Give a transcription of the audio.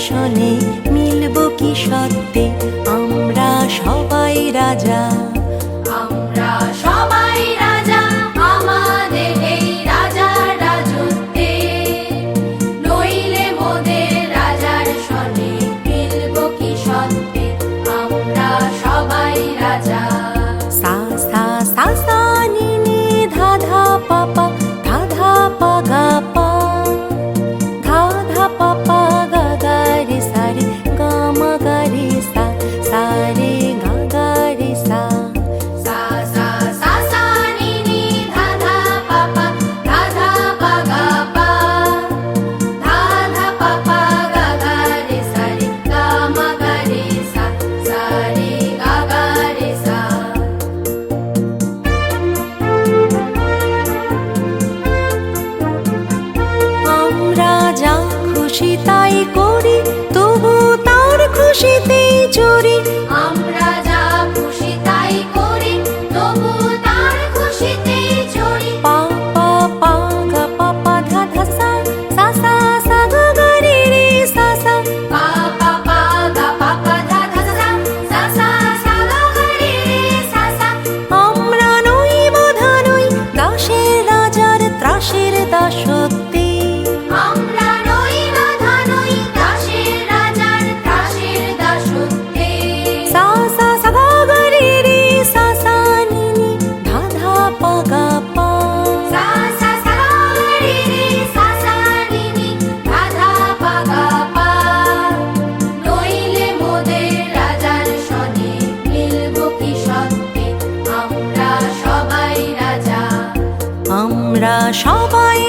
শোনে মিলব কি সত্যে আমরা সবাই রাজা। আমরা সবাই রাজা আমাদের এই রাজার রাজত্বে, নইলে মোদের রাজার শোনে মিলব কি সত্যে আমরা সবাই রাজা। সা সা সা সা নি নি ধা ধা পা পা ধা ধা পা গা পা ধা ধা পা পা গা গা রে সা রে গা মা গা রে সা সা রে গা গা রে সা। সা সা সা সা নি নি ধা ধা পা পা ধা ধা পা গা পা ধা ধা পা পা গা গা রে সা রে গা মা গা রে সা সা রে গা গা রে সা। আমরা যা খুশি তাই করি তবু তার খুশিতেই চরি। আমরা যা খুশি তাই করি তবু তার খুশিতেই চড়ি। পা পা পা গা পা পা ধা ধা সা সা সা সা গা গা রে রে সা সা। পা পা পা গা পা পা ধা ধা সা সা সা সা গা গা রে রে সা সা। আমরা নই বাধা নই দাসের রাজার ত্রাসের দাসত্বে। আমরা নই বাধা নই দাসের রাজার ত্রাসের দাসত্বে। সা সা সা গা গা রে রে সা সা নি নি ধা ধা পা গা পা। সা সা সা গা রে রে সা সা নি নি ধা ধা পা গা পা। নইলে মোদের রাজার শোনে মিলব কি সত্যে আমরা সবাই রাজা। আমরা সবাই